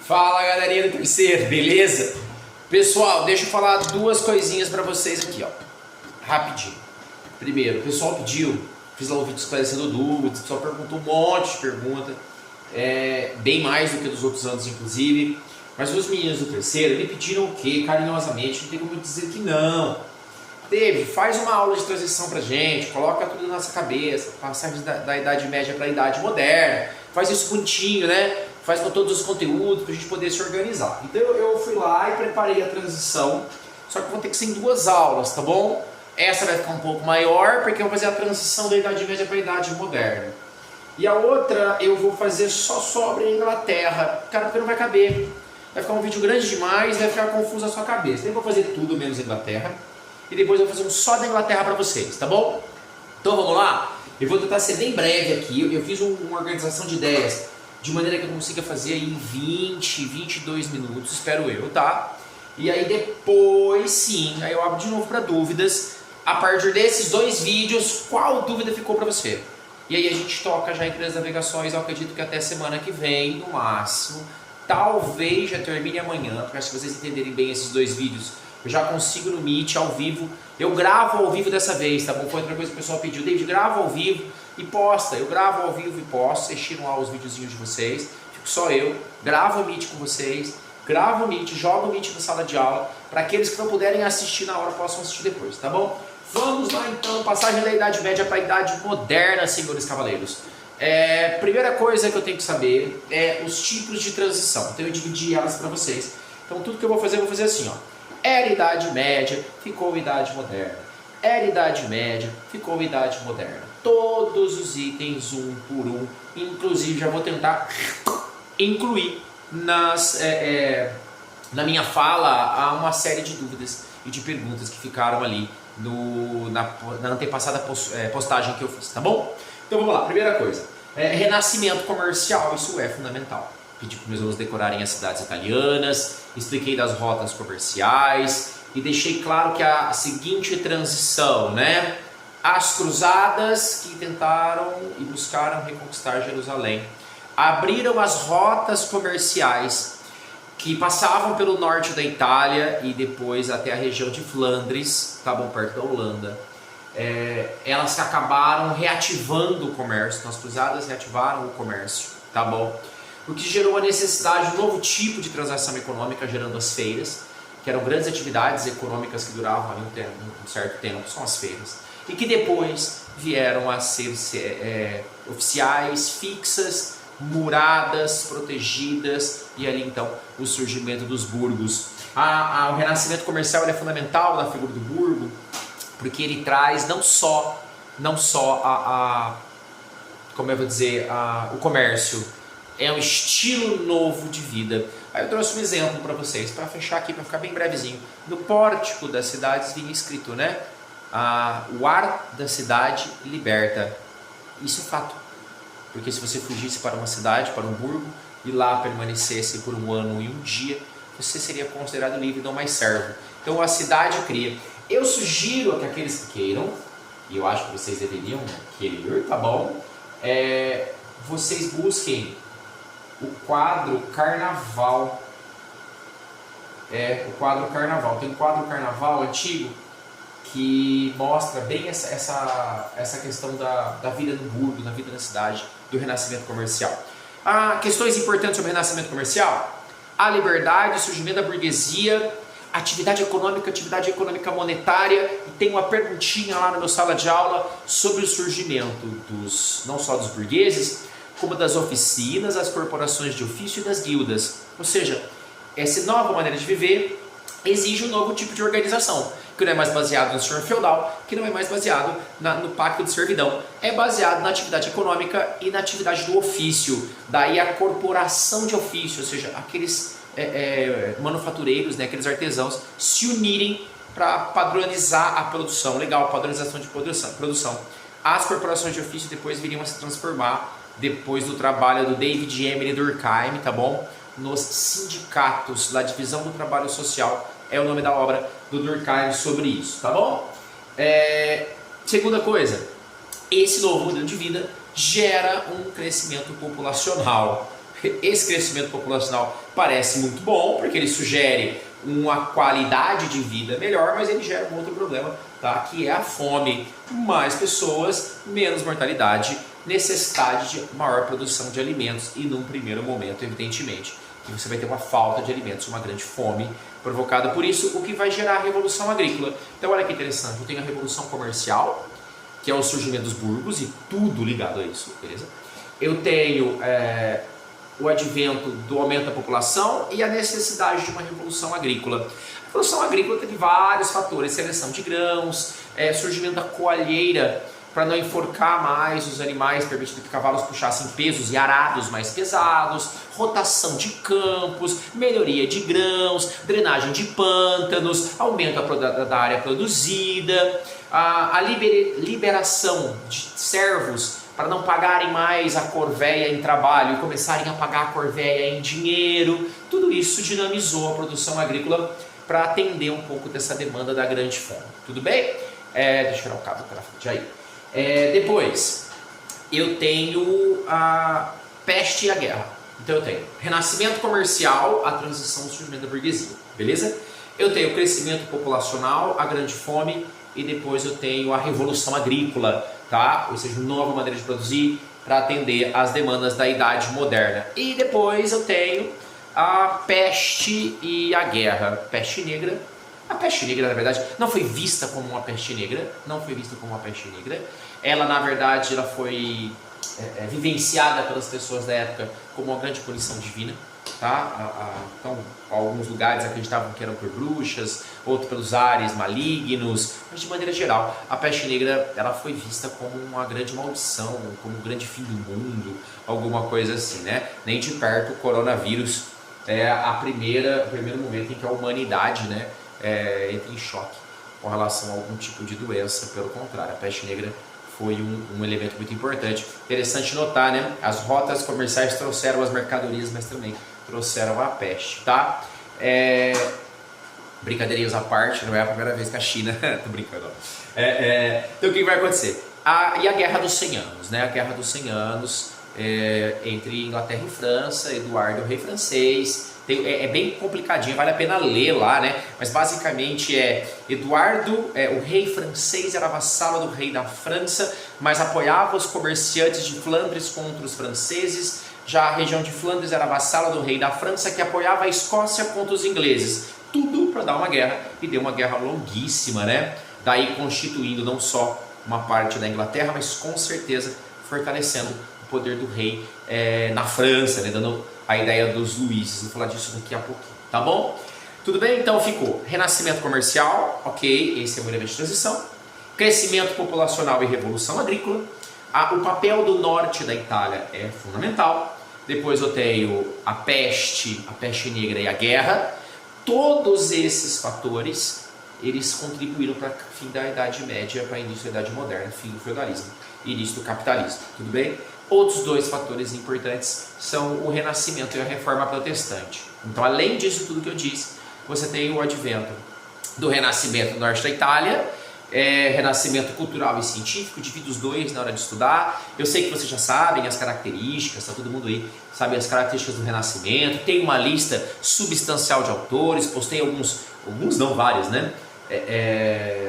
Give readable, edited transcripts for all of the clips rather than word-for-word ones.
Fala galerinha do terceiro, beleza? Pessoal, deixa eu falar duas coisinhas pra vocês aqui, ó. Rapidinho. Primeiro, o pessoal pediu, fiz lá um vídeo esclarecendo dúvidas, o pessoal perguntou um monte de pergunta, bem mais do que dos outros anos, inclusive. Mas os meninos do terceiro, me pediram o quê? Carinhosamente, não tem como dizer que não. David, faz uma aula de transição pra gente, coloca tudo na nossa cabeça, passagem da Idade Média pra Idade Moderna, faz isso bonitinho, né? Faz com todos os conteúdos pra gente poder se organizar. Então eu fui lá e preparei a transição, só que vão ter que ser em duas aulas, tá bom? Essa vai ficar um pouco maior, porque eu vou fazer a transição da Idade Média pra Idade Moderna. E a outra eu vou fazer só sobre a Inglaterra, cara, porque não vai caber. Vai ficar um vídeo grande demais, vai ficar confuso a sua cabeça. Então eu vou fazer tudo menos Inglaterra. E depois eu vou fazer um só da Inglaterra para vocês, tá bom? Então vamos lá? Eu vou tentar ser bem breve aqui. Eu fiz uma organização de ideias de maneira que eu consiga fazer aí em 20, 22 minutos, espero eu, tá? E aí depois sim, aí eu abro de novo para dúvidas. A partir desses dois vídeos, qual dúvida ficou para você? E aí a gente toca já entre as navegações, eu acredito que até semana que vem, no máximo. Talvez já termine amanhã, porque se vocês entenderem bem esses dois vídeos, eu já consigo no Meet, ao vivo. Eu gravo ao vivo dessa vez, tá bom? Foi outra coisa que o pessoal pediu. David, grava ao vivo e posta. Eu gravo ao vivo e posto. Vocês tiram lá os videozinhos de vocês. Fico só eu. Gravo o Meet com vocês. Gravo o Meet, jogo o Meet na sala de aula. Para aqueles que não puderem assistir na hora, possam assistir depois, tá bom? Vamos lá então. Passagem da Idade Média para a Idade Moderna, senhores cavaleiros. Primeira coisa que eu tenho que saber é os tipos de transição. Então eu dividi elas para vocês. Então tudo que eu vou fazer assim, ó. Era Idade Média, ficou Idade Moderna. Era Idade Média, ficou Idade Moderna. Todos os itens, um por um. Inclusive, já vou tentar incluir na minha fala uma série de dúvidas e de perguntas que ficaram ali na antepassada postagem que eu fiz, tá bom? Então vamos lá, primeira coisa. Renascimento comercial, isso é fundamental. Pedi para meus alunos decorarem as cidades italianas, expliquei das rotas comerciais e deixei claro que a seguinte transição, né? As cruzadas que tentaram e buscaram reconquistar Jerusalém abriram as rotas comerciais que passavam pelo norte da Itália e depois até a região de Flandres, tá bom, perto da Holanda. Elas acabaram reativando o comércio, então as cruzadas reativaram o comércio, tá bom? O que gerou a necessidade de um novo tipo de transação econômica, gerando as feiras, que eram grandes atividades econômicas que duravam ali um certo tempo, são as feiras, e que depois vieram a ser oficiais, fixas, muradas, protegidas, e ali então o surgimento dos burgos. O renascimento comercial é fundamental na figura do burgo, porque ele traz não só como eu vou dizer, o comércio, é um estilo novo de vida. Aí eu trouxe um exemplo para vocês, para fechar aqui, para ficar bem brevezinho. No pórtico das cidades vinha escrito, né? O ar da cidade liberta. Isso é fato. Porque se você fugisse para uma cidade, para um burgo, e lá permanecesse por um ano e um dia, você seria considerado livre e não mais servo. Então a cidade cria. Eu sugiro que aqueles que queiram, e eu acho que vocês deveriam querer, tá bom? Vocês busquem o quadro Carnaval. O quadro Carnaval. Tem um quadro Carnaval antigo que mostra bem essa questão da vida no burgo, da vida na cidade, do renascimento comercial. Questões importantes sobre o renascimento comercial: a liberdade, o surgimento da burguesia, atividade econômica monetária, e tem uma perguntinha lá na minha sala de aula sobre o surgimento não só dos burgueses, como das oficinas, as corporações de ofício e das guildas. Ou seja, essa nova maneira de viver exige um novo tipo de organização, que não é mais baseado no senhor feudal, que não é mais baseado no pacto de servidão, é baseado na atividade econômica e na atividade do ofício. Daí a corporação de ofício, ou seja, aqueles manufatureiros, né, aqueles artesãos se unirem para padronizar a produção. Legal, padronização de produção. As corporações de ofício depois viriam a se transformar, depois do trabalho do David Emily Durkheim, tá bom? Nos sindicatos, da divisão do trabalho social, é o nome da obra do Durkheim sobre isso, tá bom? Segunda coisa, esse novo modelo de vida gera um crescimento populacional. Esse crescimento populacional parece muito bom, porque ele sugere uma qualidade de vida melhor, mas ele gera um outro problema, tá? Que é a fome. Mais pessoas, menos mortalidade, necessidade de maior produção de alimentos e num primeiro momento, evidentemente, que você vai ter uma falta de alimentos, uma grande fome provocada por isso, o que vai gerar a revolução agrícola. Então olha que interessante, eu tenho a revolução comercial, que é o surgimento dos burgos e tudo ligado a isso, beleza? Eu tenho o advento do aumento da população e a necessidade de uma revolução agrícola. A revolução agrícola teve vários fatores, seleção de grãos, surgimento da coalheira para não enforcar mais os animais, permitindo que cavalos puxassem pesos e arados mais pesados, rotação de campos, melhoria de grãos, drenagem de pântanos, aumento da área produzida, a liberação de servos para não pagarem mais a corvéia em trabalho e começarem a pagar a corvéia em dinheiro. Tudo isso dinamizou a produção agrícola para atender um pouco dessa demanda da grande fome. Tudo bem? Deixa eu tirar o cabo pela frente aí. Depois, eu tenho a peste e a guerra. Então eu tenho renascimento comercial, a transição do surgimento da burguesia. Beleza? Eu tenho o crescimento populacional, a grande fome e depois eu tenho a revolução agrícola, tá? Ou seja, nova maneira de produzir para atender às demandas da idade moderna. E depois eu tenho a peste e a guerra. Peste negra. A peste negra, na verdade, não foi vista como uma peste negra. Não foi vista como uma peste negra. Ela, na verdade, ela foi vivenciada pelas pessoas da época como uma grande punição divina. Tá? Então, alguns lugares acreditavam que eram por bruxas, outros pelos ares malignos, mas de maneira geral, a peste negra ela foi vista como uma grande maldição, como um grande fim do mundo, alguma coisa assim, né? Nem de perto o coronavírus é o primeiro momento em que a humanidade, né, entra em choque com relação a algum tipo de doença. Pelo contrário, a peste negra foi um elemento muito importante. Interessante notar, né? As rotas comerciais trouxeram as mercadorias, mas também trouxeram a peste, tá? Brincadeirinhas à parte, não é a primeira vez que a China... Tô brincando. Então o que vai acontecer? E a Guerra dos 100 Anos, né? A Guerra dos 100 Anos entre Inglaterra e França, Eduardo, o rei francês. É bem complicadinho, vale a pena ler lá, né? Mas basicamente Eduardo, o rei francês, era vassalo do rei da França, mas apoiava os comerciantes de Flandres contra os franceses. Já a região de Flandres era vassala do rei da França, que apoiava a Escócia contra os ingleses. Tudo para dar uma guerra, e deu uma guerra longuíssima, né? Daí constituindo não só uma parte da Inglaterra, mas com certeza fortalecendo o poder do rei na França, né? Dando a ideia dos Luíses. Vou falar disso daqui a pouquinho, tá bom? Tudo bem? Então ficou renascimento comercial, ok, esse é o elemento de transição. Crescimento populacional e revolução agrícola. O papel do norte da Itália é fundamental. Depois eu tenho a peste negra e a guerra. Todos esses fatores, eles contribuíram para o fim da Idade Média, para o início da Idade Moderna, fim do feudalismo e início do capitalismo, tudo bem? Outros dois fatores importantes são o renascimento e a reforma protestante. Então, além disso tudo que eu disse, você tem o advento do renascimento no norte da Itália, renascimento cultural e científico, divido os dois na hora de estudar. Eu sei que vocês já sabem as características, tá todo mundo aí sabe as características do renascimento. Tem uma lista substancial de autores, postei alguns não, vários, né?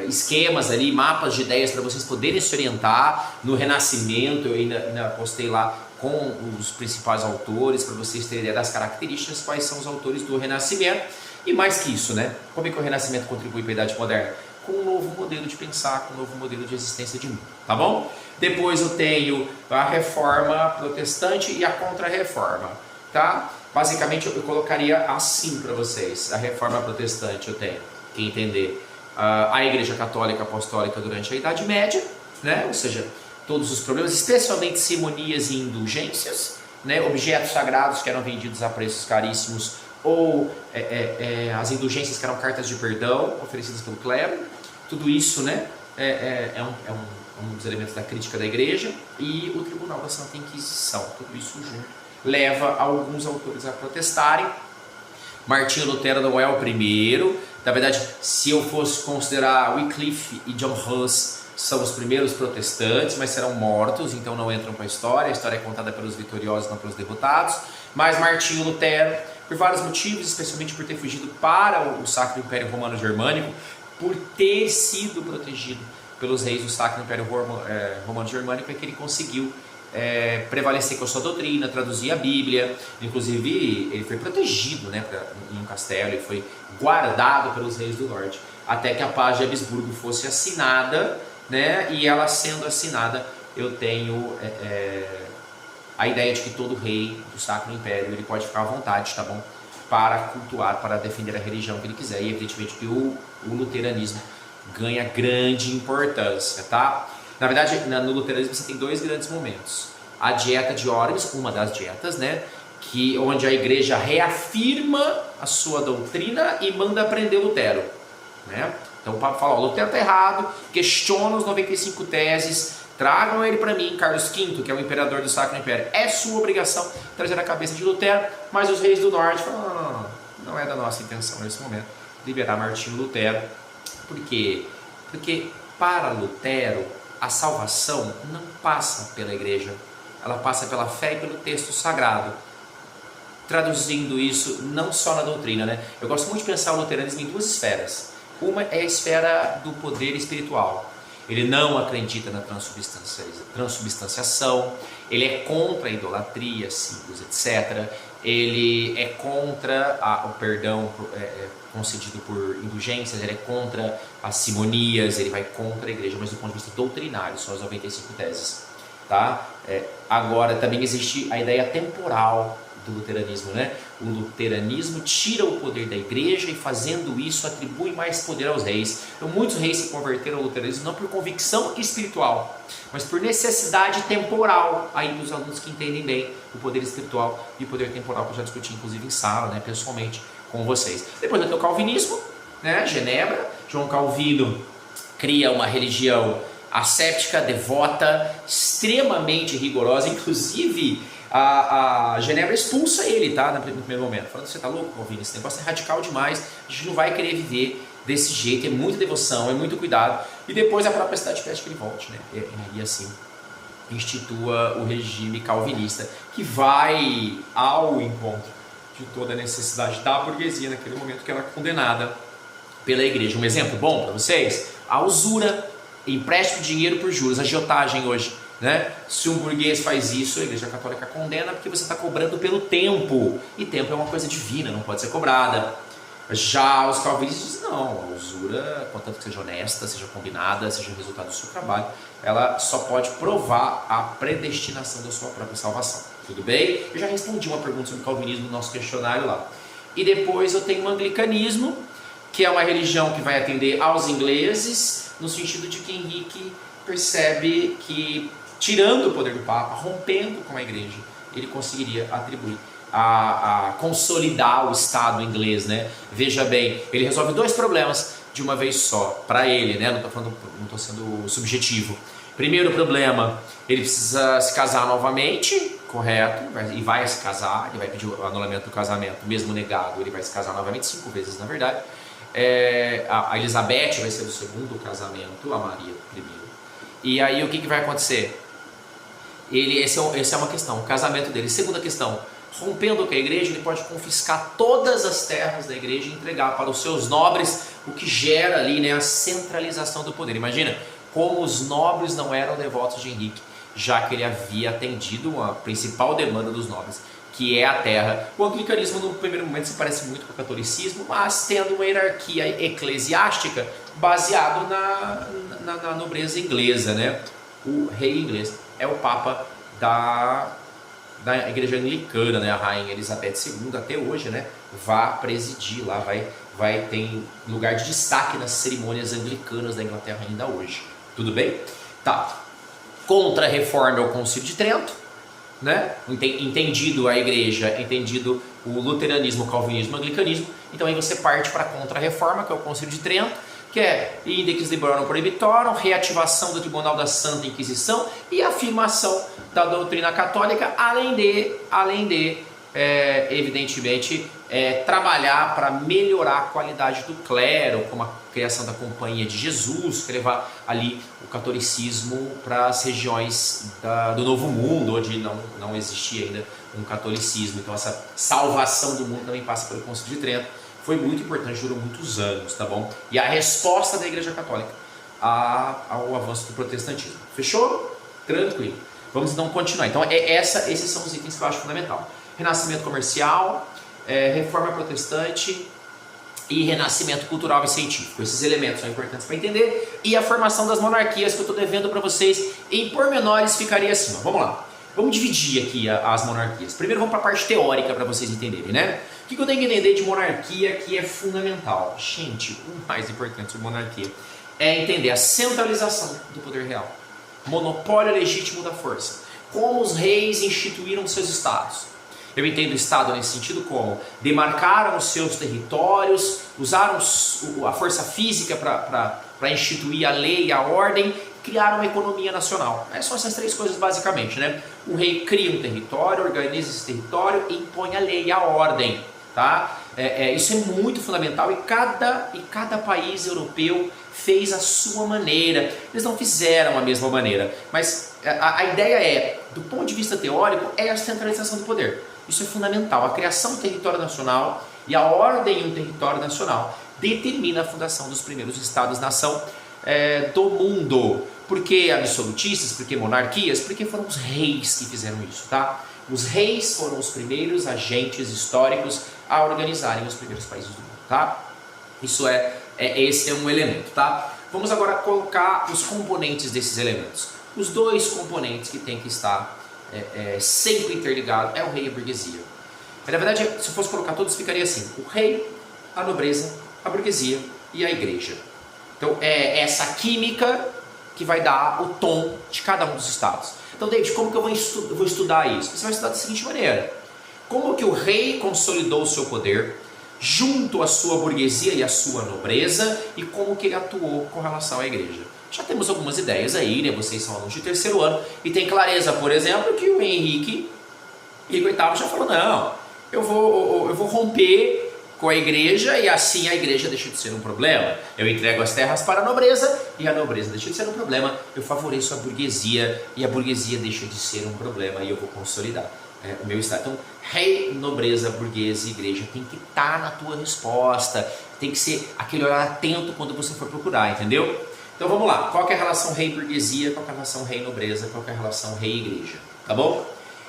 Esquemas ali, mapas de ideias para vocês poderem se orientar no renascimento. Eu ainda postei lá com os principais autores para vocês terem ideia das características, quais são os autores do renascimento. E mais que isso, né? Como é que o renascimento contribui para a Idade Moderna? Com um novo modelo de pensar, com um novo modelo de existência de mundo, tá bom? Depois eu tenho a reforma protestante e a contra-reforma, tá? Basicamente eu colocaria assim para vocês. A reforma protestante eu tenho que entender a Igreja Católica Apostólica durante a Idade Média, né? Ou seja, todos os problemas, especialmente cerimonias e indulgências, né? Objetos sagrados que eram vendidos a preços caríssimos, ou as indulgências que eram cartas de perdão oferecidas pelo clero. Tudo isso, né, é um dos elementos da crítica da igreja. E o Tribunal da Santa Inquisição, tudo isso junto, leva alguns autores a protestarem. Martinho Lutero não é o primeiro. Na verdade, se eu fosse considerar Wycliffe e John Hus, são os primeiros protestantes, mas serão mortos, então não entram para a história é contada pelos vitoriosos, não pelos derrotados. Mas Martinho Lutero, por vários motivos, especialmente por ter fugido para o Sacro Império Romano Germânico, por ter sido protegido pelos reis do Sacro Império Romano Germânico, é que ele conseguiu prevalecer com a sua doutrina, traduzir a Bíblia. Inclusive, ele foi protegido, né, em um castelo, ele foi guardado pelos reis do norte, até que a paz de Habsburgo fosse assinada, né, e ela sendo assinada, eu tenho a ideia de que todo rei do Sacro Império ele pode ficar à vontade, tá bom? Para cultuar, para defender a religião que ele quiser. E evidentemente que o luteranismo ganha grande importância, tá? Na verdade, no luteranismo você tem dois grandes momentos. A dieta de Worms, uma das dietas, né? Onde a igreja reafirma a sua doutrina e manda prender Lutero, né? Então o Papa fala, ó, Lutero está errado, questiona os 95 teses, tragam ele para mim, Carlos V, que é o imperador do Sacro Império. É sua obrigação trazer a cabeça de Lutero, mas os reis do norte falam, não é da nossa intenção nesse momento liberar Martinho Lutero. Por quê? Porque para Lutero a salvação não passa pela igreja, ela passa pela fé e pelo texto sagrado. Traduzindo isso não só na doutrina, né? Eu gosto muito de pensar o luteranismo em duas esferas. Uma é a esfera do poder espiritual. Ele não acredita na transubstanciação, ele é contra a idolatria, símbolos, etc. Ele é contra o perdão concedido por indulgências, ele é contra as simonias, ele vai contra a igreja, mas do ponto de vista doutrinário, são as 95 teses. Tá? Agora, também existe a ideia temporal do luteranismo, né? O luteranismo tira o poder da igreja e, fazendo isso, atribui mais poder aos reis. Então muitos reis se converteram ao luteranismo não por convicção espiritual, mas por necessidade temporal. Aí os alunos que entendem bem o poder espiritual e o poder temporal, que eu já discuti inclusive em sala, né, pessoalmente com vocês. Depois vai ter o calvinismo, né, Genebra. João Calvino cria uma religião asséptica, devota, extremamente rigorosa, inclusive a Genebra expulsa ele, tá? No primeiro momento, falando, você tá louco, Calvino, esse negócio é radical demais, a gente não vai querer viver desse jeito, é muita devoção, é muito cuidado. E depois a própria cidade pede que ele volte, né? E assim institua o regime calvinista, que vai ao encontro de toda a necessidade da burguesia naquele momento, que era condenada pela igreja. Um exemplo bom para vocês, a usura, empréstimo de dinheiro por juros, a agiotagem hoje, né? Se um burguês faz isso, a igreja católica condena, porque você está cobrando pelo tempo, e tempo é uma coisa divina, não pode ser cobrada. Já os calvinistas dizem, não, a usura, contanto que seja honesta, seja combinada, seja o resultado do seu trabalho, ela só pode provar a predestinação da sua própria salvação. Tudo bem? Eu já respondi uma pergunta sobre calvinismo no nosso questionário lá. E depois eu tenho o anglicanismo, que é uma religião que vai atender aos ingleses, no sentido de que Henrique percebe que, tirando o poder do Papa, rompendo com a igreja, ele conseguiria atribuir a consolidar o Estado inglês, né? Veja bem, ele resolve dois problemas de uma vez só, para ele, né? Não estou sendo subjetivo. Primeiro problema, ele precisa se casar novamente, correto, e vai se casar, ele vai pedir o anulamento do casamento, mesmo negado, ele vai se casar novamente 5 vezes, na verdade. A Elizabeth vai ser o segundo casamento, a Maria primeiro. E aí o que vai acontecer? Essa é uma questão, o casamento dele. Segunda questão, rompendo com a igreja, ele pode confiscar todas as terras da igreja e entregar para os seus nobres, o que gera ali, né, a centralização do poder. Imagina como os nobres não eram devotos de Henrique, já que ele havia atendido a principal demanda dos nobres, que é a terra. O anglicanismo no primeiro momento se parece muito com o catolicismo, mas tendo uma hierarquia eclesiástica baseado na nobreza inglesa, né? O rei inglês é o papa da igreja anglicana, né? A rainha Elizabeth II até hoje, né, vai presidir lá, vai ter lugar de destaque nas cerimônias anglicanas da Inglaterra ainda hoje. Tudo bem? Tá. Contra-reforma é o Concílio de Trento, né? Entendido a igreja, entendido o luteranismo, o calvinismo, o anglicanismo. Então aí você parte para a contra-reforma, que é o Concílio de Trento, que é Index Librorum Prohibitorum, reativação do Tribunal da Santa Inquisição e afirmação da doutrina católica, além de evidentemente, trabalhar para melhorar a qualidade do clero, como a criação da Companhia de Jesus, que levar ali o catolicismo para as regiões do Novo Mundo, onde não existia ainda um catolicismo. Então essa salvação do mundo também passa pelo Concílio de Trento. Foi muito importante, durou muitos anos, tá bom? E a resposta da Igreja Católica ao avanço do protestantismo. Fechou? Tranquilo. Vamos então continuar. Então esses são os itens que eu acho fundamental. Renascimento comercial, reforma protestante e renascimento cultural e científico. Esses elementos são importantes para entender. E a formação das monarquias, que eu estou devendo para vocês em pormenores, ficaria assim. Ó. Vamos lá. Vamos dividir aqui as monarquias. Primeiro vamos para a parte teórica para vocês entenderem, né? O que eu tenho que entender de monarquia que é fundamental? Gente, o mais importante sobre monarquia é entender a centralização do poder real. Monopólio legítimo da força. Como os reis instituíram seus estados. Eu entendo o Estado nesse sentido como demarcaram os seus territórios, usaram a força física para instituir a lei e a ordem, criaram uma economia nacional. São essas três coisas basicamente, né? O rei cria um território, organiza esse território e impõe a lei e a ordem, tá? Isso é muito fundamental e cada país europeu fez a sua maneira. Eles não fizeram a mesma maneira, mas a ideia é, do ponto de vista teórico, é a centralização do poder. Isso é fundamental. A criação do território nacional e a ordem em um território nacional determina a fundação dos primeiros estados-nação do mundo. Por que absolutistas? Por que monarquias? Porque foram os reis que fizeram isso, tá? Os reis foram os primeiros agentes históricos a organizarem os primeiros países do mundo, tá? Isso esse é um elemento, tá? Vamos agora colocar os componentes desses elementos. Os dois componentes que tem que estar sempre interligado é o rei e a burguesia. Na verdade, se eu fosse colocar todos, ficaria assim: o rei, a nobreza, a burguesia e a igreja. Então é essa química que vai dar o tom de cada um dos estados. Então, David, como que eu vou estudar isso? Você vai estudar da seguinte maneira: como que o rei consolidou o seu poder junto à sua burguesia e à sua nobreza, e como que ele atuou com relação à igreja. Já temos algumas ideias aí, né? Vocês são alunos de terceiro ano e tem clareza, por exemplo, que o Henrique VIII já falou: não, eu vou romper com a igreja e assim a igreja deixa de ser um problema. Eu entrego as terras para a nobreza e a nobreza deixa de ser um problema. Eu favoreço a burguesia e a burguesia deixa de ser um problema e eu vou consolidar o meu estado. Então, rei, nobreza, burguesa e igreja tem que estar na tua resposta. Tem que ser aquele olhar atento quando você for procurar, entendeu? Então vamos lá, qual que é a relação rei-burguesia, qual que é a relação rei-nobreza, qual que é a relação rei-igreja, tá bom?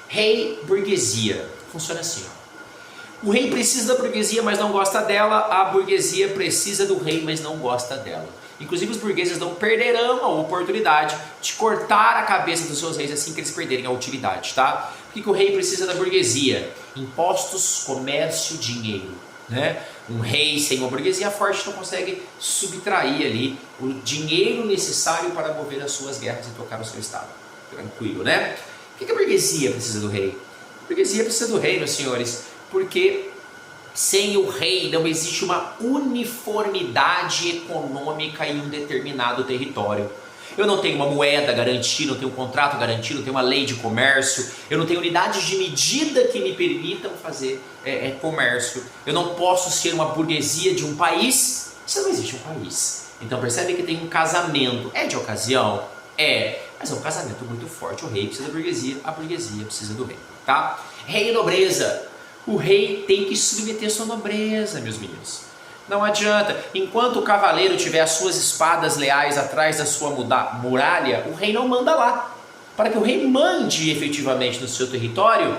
Rei-burguesia, funciona assim, ó. O rei precisa da burguesia, mas não gosta dela, a burguesia precisa do rei, mas não gosta dela. Inclusive os burgueses não perderão a oportunidade de cortar a cabeça dos seus reis assim que eles perderem a utilidade, tá? Por que o rei precisa da burguesia? Impostos, comércio, dinheiro, né? Um rei sem uma burguesia forte não consegue subtrair ali o dinheiro necessário para mover as suas guerras e tocar o seu estado. Tranquilo, né? Por que a burguesia precisa do rei? A burguesia precisa do rei, meus senhores, porque sem o rei não existe uma uniformidade econômica em um determinado território. Eu não tenho uma moeda garantida, não tenho um contrato garantido, não tenho uma lei de comércio, eu não tenho unidades de medida que me permitam fazer comércio. Eu não posso ser uma burguesia de um país se não existe um país. Então percebe que tem um casamento. É de ocasião? É, mas é um casamento muito forte. O rei precisa da burguesia, a burguesia precisa do rei, tá? Rei e nobreza. O rei tem que submeter sua nobreza, meus meninos. Não adianta, enquanto o cavaleiro tiver as suas espadas leais atrás da sua muralha, o rei não manda lá. Para que o rei mande efetivamente no seu território,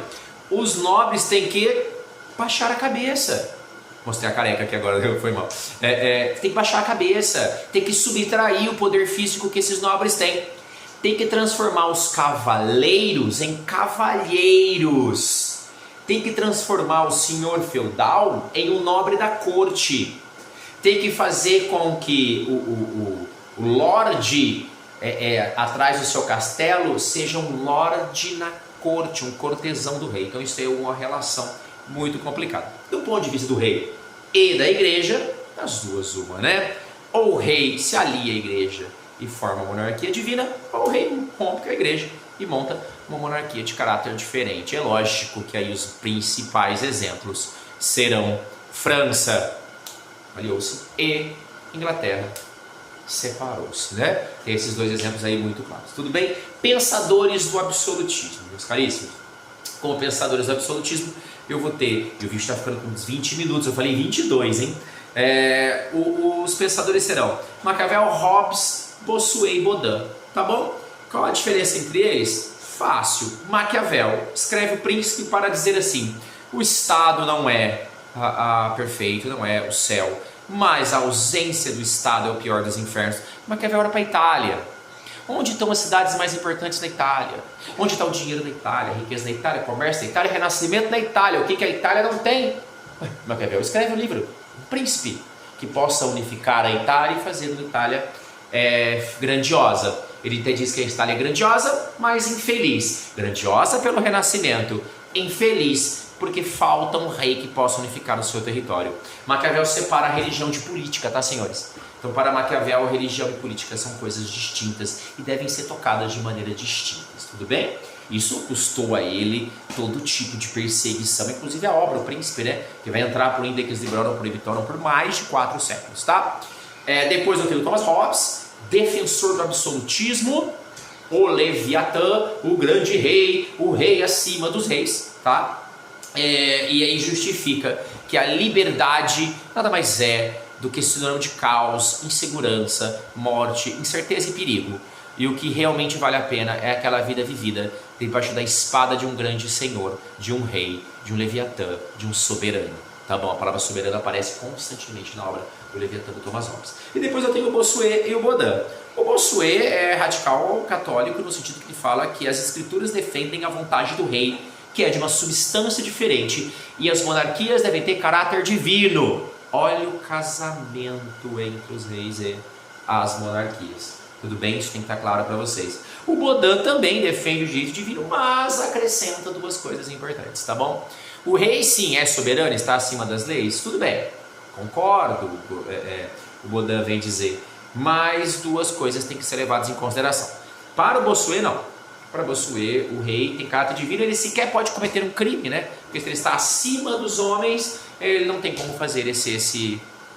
os nobres têm que baixar a cabeça. Mostrei a careca aqui agora, foi mal. Tem que baixar a cabeça, tem que subtrair o poder físico que esses nobres têm. Tem que transformar os cavaleiros em cavalheiros. Tem que transformar o senhor feudal em um nobre da corte. Tem que fazer com que o lorde atrás do seu castelo seja um lorde na corte, um cortesão do rei. Então isso é uma relação muito complicada. Do ponto de vista do rei e da igreja, das duas uma, né? Ou o rei se alia à igreja e forma uma monarquia divina, ou o rei rompe com a igreja e monta uma monarquia de caráter diferente. É lógico que aí os principais exemplos serão França, aliou-se, e Inglaterra, separou-se, né? Tem esses dois exemplos aí muito claros. Tudo bem? Pensadores do absolutismo, meus caríssimos. como pensadores do absolutismo, eu vou ter, e o vídeo está ficando com uns 20 minutos, eu falei 22, hein? Os pensadores serão Maquiavel, Hobbes, Bossuet e Baudin, tá bom? Qual a diferença entre eles? Fácil. Maquiavel escreve o Príncipe para dizer assim: o Estado não é perfeito, não é o céu, mas a ausência do Estado é o pior dos infernos. Maquiavel era para a Itália. Onde estão as cidades mais importantes da Itália? Onde está o dinheiro da Itália, a riqueza da Itália, o comércio da Itália, o renascimento da Itália? O que a Itália não tem? Maquiavel escreve um livro, um príncipe, que possa unificar a Itália e fazer uma Itália grandiosa. Ele até diz que a Itália é grandiosa, mas infeliz. Grandiosa pelo renascimento, infeliz porque falta um rei que possa unificar o seu território. Maquiavel separa a religião de política, tá, senhores? Então, para Maquiavel, religião e política são coisas distintas e devem ser tocadas de maneira distintas, tudo bem? Isso custou a ele todo tipo de perseguição, inclusive a obra, o Príncipe, né? Que vai entrar por Index Librorum Prohibitorum por mais de 4 séculos, tá? Depois eu tenho Thomas Hobbes, defensor do absolutismo, o Leviatã, o grande rei, o rei acima dos reis, tá? E aí justifica que a liberdade nada mais é do que sinônimo de caos, insegurança, morte, incerteza e perigo. E o que realmente vale a pena é aquela vida vivida debaixo da espada de um grande senhor, de um rei, de um Leviatã, de um soberano. Tá bom, a palavra soberano aparece constantemente na obra do Leviatã do Thomas Hobbes. E depois eu tenho o Bossuet e o Baudin. O Bossuet é radical católico no sentido que ele fala que as escrituras defendem a vontade do rei, que é de uma substância diferente, e as monarquias devem ter caráter divino. Olha o casamento entre os reis e as monarquias. Tudo bem? Isso tem que estar claro para vocês. O Baudin também defende o direito divino, mas acrescenta 2 coisas importantes, tá bom? O rei, sim, é soberano, está acima das leis? Tudo bem, concordo, o Baudin vem dizer. Mas 2 coisas têm que ser levadas em consideração. Para o Bossuet, não. Para Bossuet, o rei tem caráter divino, ele sequer pode cometer um crime, né? Porque se ele está acima dos homens, ele não tem como fazer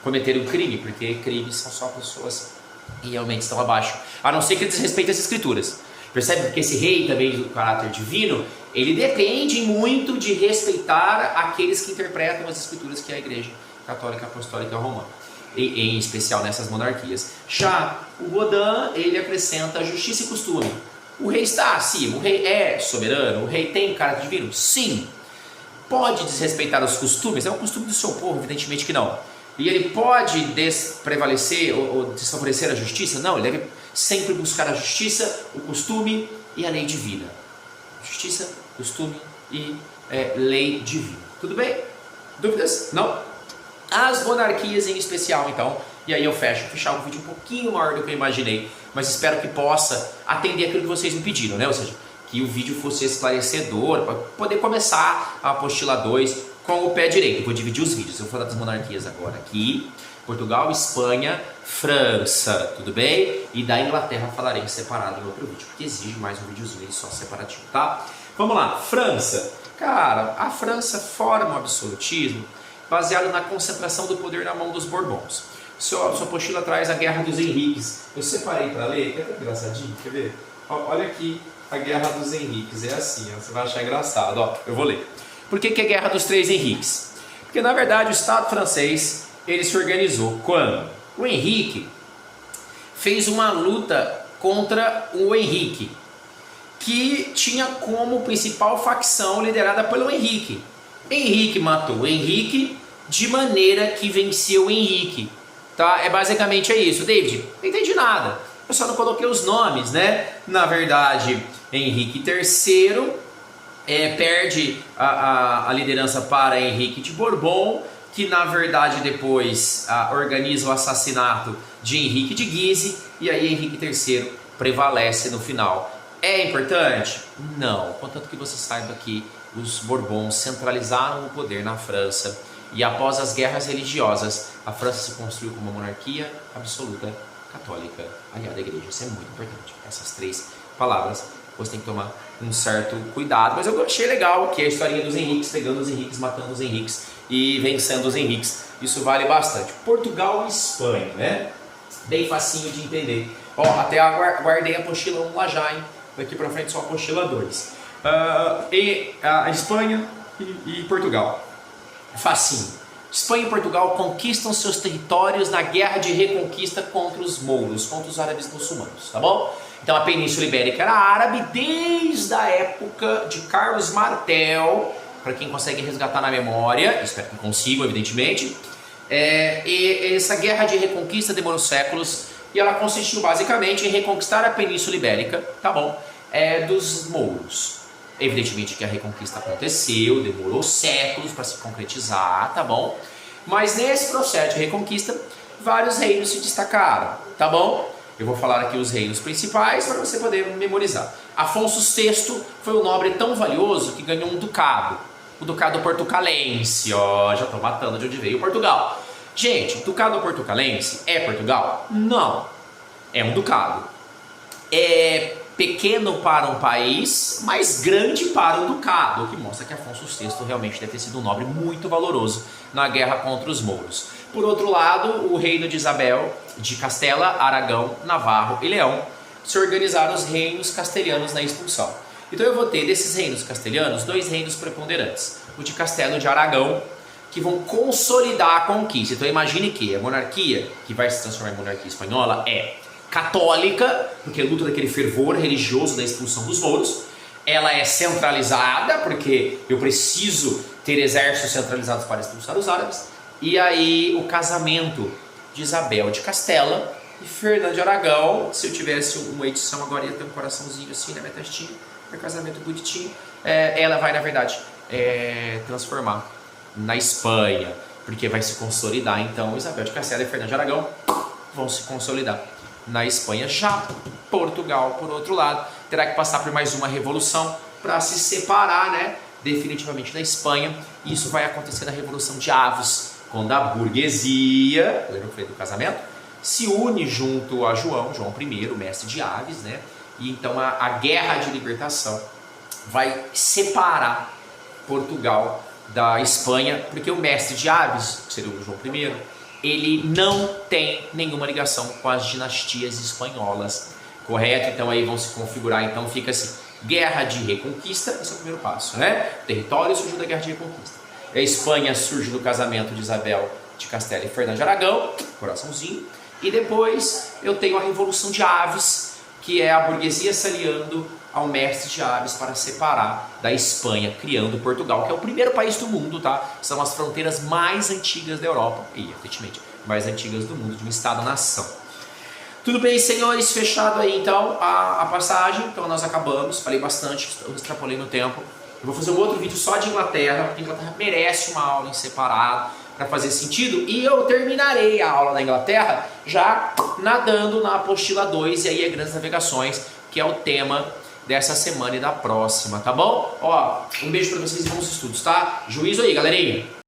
cometer um crime, porque crimes são só pessoas que realmente estão abaixo, a não ser que ele desrespeite as escrituras. Percebe que esse rei também do caráter divino, ele depende muito de respeitar aqueles que interpretam as escrituras, que é a Igreja Católica Apostólica Romana, em especial nessas monarquias. Já o Baudin, ele acrescenta justiça e costume. O rei está acima, o rei é soberano, o rei tem caráter divino? Sim. Pode desrespeitar os costumes? É o costume do seu povo, evidentemente que não. E ele pode prevalecer ou desfavorecer a justiça? Não, ele deve sempre buscar a justiça, o costume e a lei divina. Justiça, costume e lei divina. Tudo bem? Dúvidas? Não? As monarquias em especial, então. E aí eu fechar um vídeo um pouquinho maior do que eu imaginei, mas espero que possa atender aquilo que vocês me pediram, né? Ou seja, que o vídeo fosse esclarecedor, para poder começar a apostila 2 com o pé direito. Eu vou dividir os vídeos, eu vou falar das monarquias agora aqui, Portugal, Espanha, França, tudo bem? E da Inglaterra falarei separado no outro vídeo, porque exige mais um videozinho aí só separativo, tá? Vamos lá, França. Cara, a França forma o absolutismo baseado na concentração do poder na mão dos Bourbons. Sua apostila traz a Guerra dos Henriques. Eu separei para ler, que é tão engraçadinho, quer ver? Olha aqui a Guerra dos Henriques, é assim, ó, você vai achar engraçado. Ó, eu vou ler. Por que é a Guerra dos Três Henriques? Porque na verdade o Estado francês ele se organizou quando o Henrique fez uma luta contra o Henrique, que tinha como principal facção liderada pelo Henrique. Henrique matou o Henrique de maneira que venceu o Henrique. Tá? Basicamente é isso. David, não entendi nada. Eu só não coloquei os nomes, né? Na verdade, Henrique III perde a liderança para Henrique de Bourbon, que na verdade depois organiza o assassinato de Henrique de Guise, e aí Henrique III prevalece no final. É importante? Não, contanto que você saiba que os Bourbons centralizaram o poder na França, e após as guerras religiosas, a França se construiu como uma monarquia absoluta, católica, aliada à igreja. Isso é muito importante. Essas 3 palavras você tem que tomar um certo cuidado, mas eu achei legal que a historinha dos Henriques, pegando os Henriques, matando os Henriques e vencendo os Henriques, isso vale bastante. Portugal e Espanha, né? Bem facinho de entender. Ó, até guardei a apostila 1 lá já, hein? Daqui pra frente só a apostila 2. e a Espanha e Portugal. Facinho. Espanha e Portugal conquistam seus territórios na guerra de reconquista contra os mouros, contra os árabes muçulmanos, tá bom? Então a Península Ibérica era árabe desde a época de Carlos Martel, para quem consegue resgatar na memória, espero que consigam, evidentemente. E essa guerra de reconquista demorou séculos e ela consistiu basicamente em reconquistar a Península Ibérica, tá bom? Dos mouros. Evidentemente que a reconquista aconteceu, demorou séculos para se concretizar, tá bom? Mas nesse processo de reconquista, vários reinos se destacaram, tá bom? Eu vou falar aqui os reinos principais para você poder memorizar. Afonso VI foi um nobre tão valioso que ganhou um ducado. O ducado portucalense, ó, já estou matando de onde veio Portugal. Gente, o ducado portucalense é Portugal? Não, é um ducado. É pequeno para um país, mas grande para um ducado, o que mostra que Afonso VI realmente deve ter sido um nobre muito valoroso na guerra contra os mouros. Por outro lado, o reino de Isabel, de Castela, Aragão, Navarro e Leão, se organizaram os reinos castelhanos na expulsão. Então eu vou ter desses reinos castelhanos dois reinos preponderantes, o de Castelo e de Aragão, que vão consolidar a conquista. Então imagine que a monarquia, que vai se transformar em monarquia espanhola, é católica, porque luta daquele fervor religioso da expulsão dos mouros. Ela é centralizada, porque eu preciso ter exércitos centralizados para expulsar os árabes. E aí o casamento de Isabel de Castela e Fernando de Aragão, se eu tivesse uma edição agora ia ter um coraçãozinho assim na minha testinha, um casamento bonitinho, ela vai na verdade transformar na Espanha, porque vai se consolidar. Então Isabel de Castela e Fernando de Aragão vão se consolidar na Espanha. Já Portugal, por outro lado, terá que passar por mais uma revolução para se separar, né, definitivamente da Espanha. E isso vai acontecer na Revolução de Avos, quando a burguesia, lembra que eu falei do casamento, se une junto a João I, mestre de Aves, né? E então a guerra de libertação vai separar Portugal da Espanha, porque o mestre de Aves, que seria o João I, ele não tem nenhuma ligação com as dinastias espanholas, correto? Então aí vão se configurar, então fica assim, guerra de reconquista, esse é o primeiro passo, né? O território surgiu da guerra de reconquista. A Espanha surge do casamento de Isabel de Castela e Fernando de Aragão, coraçãozinho, e depois eu tenho a Revolução de Aves, que é a burguesia se aliando ao mestre de Aves para separar da Espanha, criando Portugal, que é o primeiro país do mundo, tá? São as fronteiras mais antigas da Europa e, evidentemente, mais antigas do mundo, de um Estado-nação. Tudo bem, senhores? Fechado aí, então, a passagem. Então, nós acabamos. Falei bastante, extrapolei no tempo. Eu vou fazer um outro vídeo só de Inglaterra, porque a Inglaterra merece uma aula em separado para fazer sentido. E eu terminarei a aula da Inglaterra já nadando na apostila 2, e aí é Grandes Navegações, que é o tema dessa semana e da próxima, tá bom? Ó, um beijo pra vocês e bons estudos, tá? Juízo aí, galerinha!